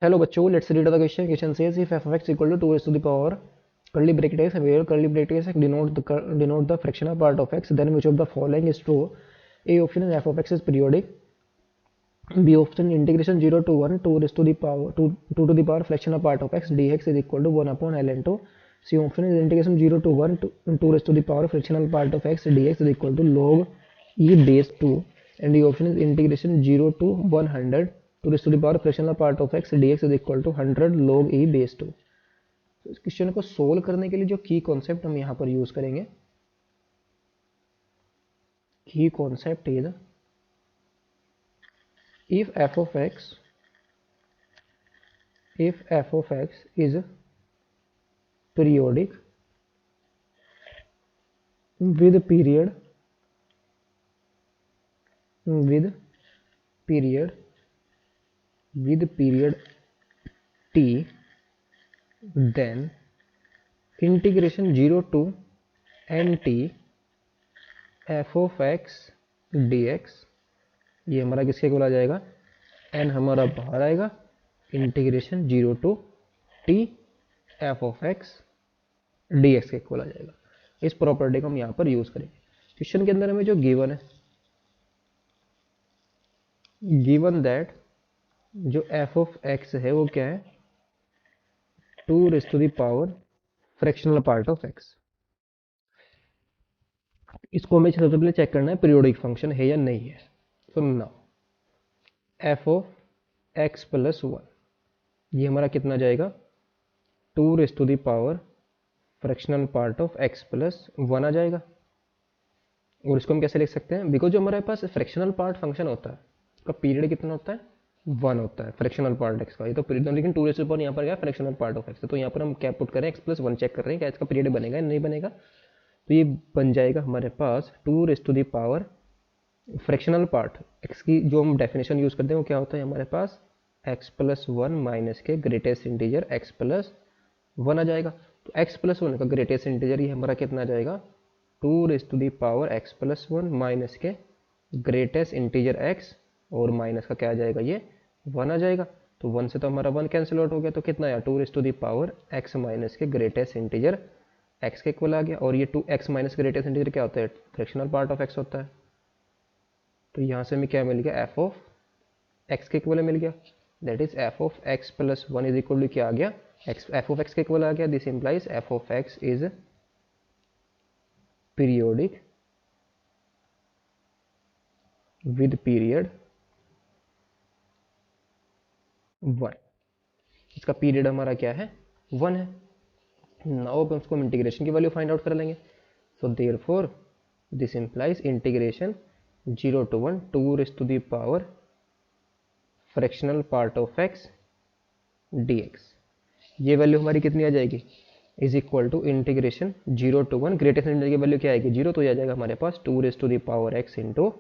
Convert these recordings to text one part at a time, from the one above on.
Hello बच्चों, let's read the question. Question says if f of x equal to 2 raised to the power curly bracket x, where curly bracket x denote the fractional part of x, then which of the following is true? A option is f of x is periodic. B option integration 0 to 1 2 raised to the power 2 to the power fractional part of x dx is equal to 1 upon ln 2. C option is integration 0 to 1 2 raised to the power fractional part of x dx is equal to log e base 2. And the option is integration 0 to 100 2 raised to the power fractional part of x dx is equal to 100 log e base 2. तो इस question को solve करने के लिए जो की concept हम यहाँ पर यूज करेंगे, की concept is if f of x is periodic with period t, then integration 0 to nt f of x dx, ये हमारा किसके इक्वल आ जाएगा, n हमारा बाहर आएगा, integration 0 to t f of x dx के इक्वल आ जाएगा. इस प्रॉपर्टी को हम यहाँ पर यूज करेंगे. क्वेश्चन के अंदर हमें जो गिवन है, गिवन दैट जो f of x है वो क्या है, 2 raised to the power fractional part of x. इसको हमें सबसे पहले चेक करना है पीरियोडिक फंक्शन है या नहीं है. तो now f of x plus 1, ये हमारा कितना जाएगा, 2 raised to the power fractional part of x plus 1 आ जाएगा. और इसको हम कैसे लिख सकते हैं, बिकॉज जो हमारे पास फ्रैक्शनल पार्ट फंक्शन होता है उसका पीरियड कितना होता है, 1 होता है फ्रैक्शनल पार्ट x का. ये तो पीरियड, लेकिन 2 रेज़ टू द पावर यहाँ पर क्या फ्रैक्शनल पार्ट ऑफ x, तो यहाँ पर हम क्या पुट करें, x प्लस 1 चेक कर रहे हैं क्या इसका पीरियड बनेगा या नहीं बनेगा. तो ये बन जाएगा हमारे पास 2 raise to the power fractional part x की जो हम डेफिनेशन यूज करते हैं वो क्या होता है हमारे पास, x प्लस 1 माइनस के ग्रेटेस्ट इंटीजर x प्लस 1 आ जाएगा. तो x प्लस 1 का ग्रेटेस्ट इंटीजर ये हमारा कितना आ जाएगा, 2 raise to the power x plus 1 minus के ग्रेटेस्ट इंटीजर x, और माइनस का क्या आ जाएगा, ये 1 आ जाएगा. तो 1 से तो हमारा 1 कैंसिल आउट हो गया, तो कितना आया, 2 raise to the power x minus के ग्रेटेस्ट इंटीजर x के इक्वल आ गया. और ये 2x माइनस ग्रेटेस्ट इंटीजर क्या होता है, फ्रैक्शनल पार्ट ऑफ x होता है. तो यहाँ से हमें क्या मिल गया, f ऑफ x के इक्वल मिल गया, that is f of x plus 1 is equal to क्या आ गया, f ऑफ x के इक्वल आ गया. This implies f of x is periodic with period 1. इसका पीरियड हमारा क्या है, 1 है. नाउ अब उसको इंटीग्रेशन की वैल्यू फाइंड आउट कर लेंगे. So therefore this implies integration 0 to 1 2 raised to the power fractional part of x dx, ये वैल्यू हमारी कितनी आ जाएगी, is equal to integration 0 to 1 greatest integer की वैल्यू क्या आएगी, 0, तो ये आ जाएगा हमारे पास 2 raise to the power x into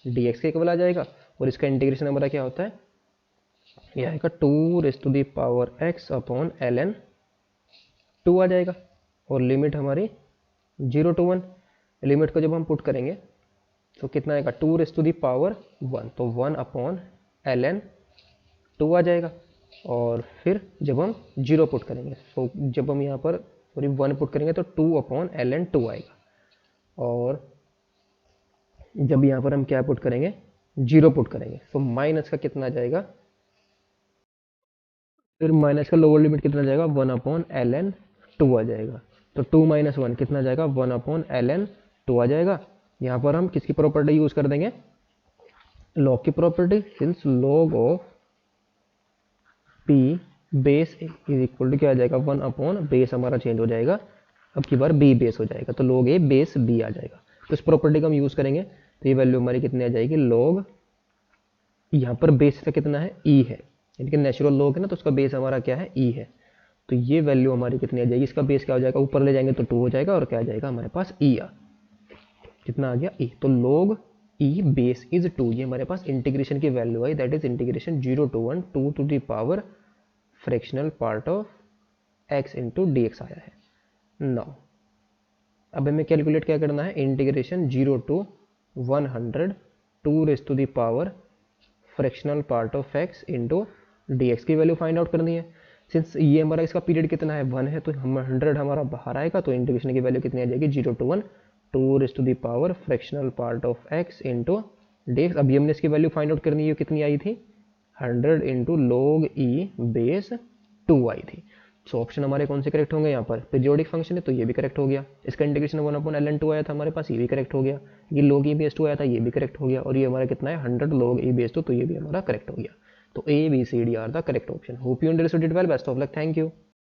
dx के इक्वल आ जाएगा. और इसका इंटीग्रेशन हमारा क्या होता है, यह आएगा 2 raise to the power x upon ln 2 आ जाएगा. और लिमिट हमारी 0 to 1, लिमिट को जब हम पुट करेंगे तो कितना आएगा, 2 रेज़ टू द पावर 1, तो 1 अपॉन ln 2 आ जाएगा. और फिर जब हम 0 पुट करेंगे, तो जब हम यहाँ पर 1 पुट करेंगे तो 2 अपॉन ln 2 आएगा. और जब यहाँ पर हम क्या पुट करेंगे, 0 पुट करेंगे, तो माइनस का कितना आ जाएगा, फिर माइनस का लोअर लिमिट कितना जाएगा, 1 अपॉन ln 2 आ जाएगा. तो 2 माइनस 1 कितना जाएगा, 1 अपॉन ln 2 आ जाएगा. यहाँ पर हम किसकी प्रॉपर्टी यूज कर देंगे, लॉग की property, since log of p base is equal to क्या आ जाएगा, 1 अपॉन बेस हमारा चेंज हो जाएगा, अब की बार b बेस हो जाएगा, तो log a बेस b आ जाएगा. तो इस प्रॉपर्टी का हम यूज करेंगे, तो ये वैल्यू हमारी कितनी आ जाएगी, log, यहाँ पर बेस का कितना है, e है, यानी कि नेचुरल लॉग है ना, तो उसका बेस हमारा क्या है, e है. तो ये वैल्यू हमारी कितनी आ जाएगी, इसका बेस क्या हो जाएगा, ऊपर ले जाएंगे तो 2 हो जाएगा, और क्या आ जाएगा हमारे पास e आ, कितना आ गया e. तो log e बेस इज 2, ये हमारे पास इंटीग्रेशन की वैल्यू आई, that is integration 0 to 1 2 to the power fractional part of x into dx आया है. नाउ अब हमें कैलकुलेट क्या करना है, integration 0 to 100 2 raise to the power fractional part of x into D X की वैल्यू फाइंड आउट करनी है। सिंस ये हमारा इसका पीरियड कितना है 1 है, तो हम 100 हमारा बाहर आएगा, तो इंटीग्रेशन की वैल्यू कितनी आ जाएगी 0 to 1 2 raise to the power fractional part of x into D X. अभी हमने इसकी वैल्यू फाइंड आउट करनी है, कितनी आई थी 100 इंटू log e बेस 2 आई थी। सो ऑप्शन हमारे कौन से करेक्ट होंगे यहाँ पर, पीरियोडिक फंक्शन है तो ये भी करेक्ट हो गया, इसका इंटीग्रेशन 1/ln2 आया था हमारे पास, ये भी करेक्ट हो गया, ये log e बेस 2 आया था, ये भी करेक्ट हो गया, और ये हमारा कितना है 100 log e बेस 2, तो ये भी हमारा करेक्ट हो गया। तो A B C D are the correct option. Hope you understood it well, best of luck, thank you.